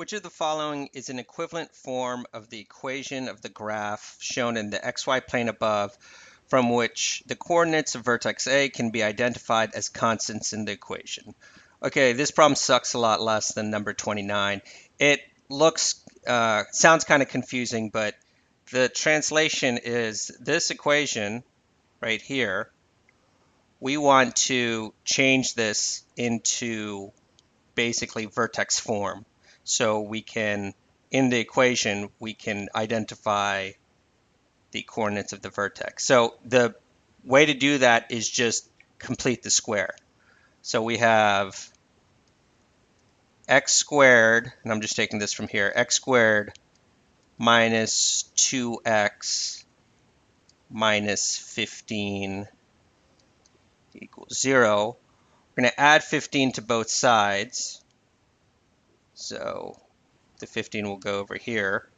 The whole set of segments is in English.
Which of the following is an equivalent form of the equation of the graph shown in the xy plane above, from which the coordinates of vertex A can be identified as constants in the equation? Okay, this problem sucks a lot less than number 29. It sounds kind of confusing, but the translation is this equation right here. We want to change this into basically vertex form. So we can, in the equation, we can identify the coordinates of the vertex. So the way to do that is just complete the square. So we have x squared, and I'm just taking this from here, x squared minus 2x minus 15 equals 0. We're going to add 15 to both sides. So the 15 will go over here.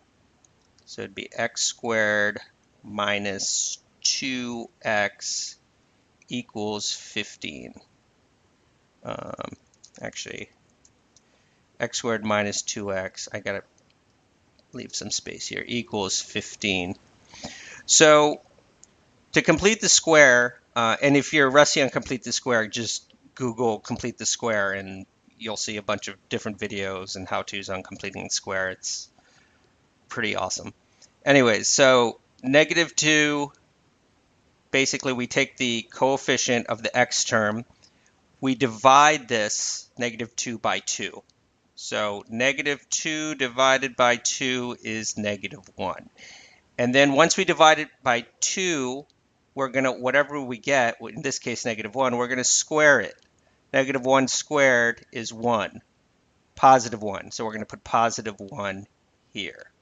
So it'd be x squared minus 2x equals 15. Actually, x squared minus 2x, I gotta leave some space here, equals 15. So to complete the square, and if you're rusty on complete the square, just Google complete the square and you'll see a bunch of different videos and how-tos on completing the square. It's pretty awesome. Anyways, so -2, basically we take the coefficient of the x term, we divide this -2 by 2. So -2 divided by 2 is -1. And then once we divide it by 2, we're going to, whatever we get, in this case -1, we're going to square it. -1 squared is 1, +1. So we're going to put +1 here.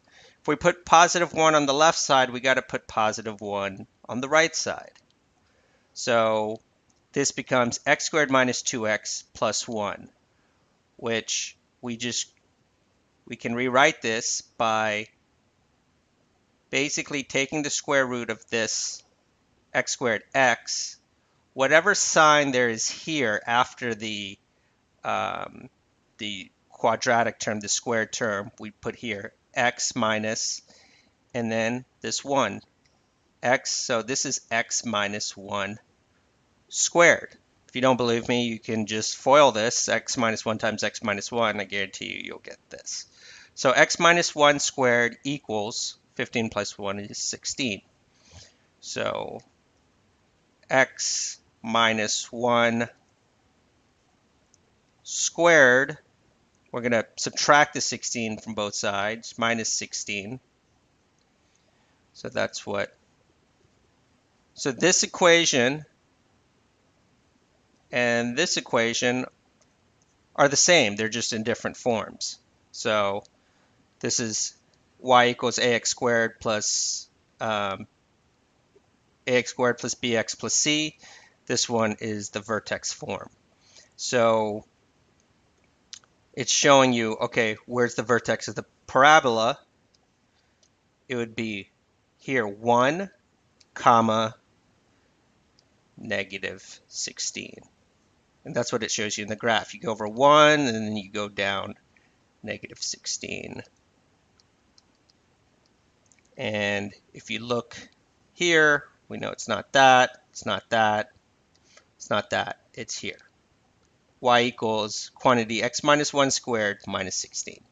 If we put +1 on the left side, we got to put +1 on the right side. So this becomes x squared minus 2x plus 1, which we can rewrite this by basically taking the square root of this x squared x, whatever sign there is here after the quadratic term, the squared term, we put here x minus, and then this 1, x, so this is x minus 1 squared. If you don't believe me, you can just FOIL this, x minus 1 times x minus 1, I guarantee you, you'll get this. So x minus 1 squared equals 15 plus 1 is 16. So x minus 1 squared, we're going to subtract the 16 from both sides, minus 16. So that's what. So this equation and this equation are the same. They're just in different forms. So this is y equals ax squared plus ax squared plus bx plus c. This one is the vertex form. So it's showing you, okay, where's the vertex of the parabola? It would be here, 1, comma, -16. And that's what it shows you in the graph. You go over 1, and then you go down -16. And if you look here, we know it's not that, it's not that, it's not that, it's here. Y equals quantity x minus 1 squared minus 16.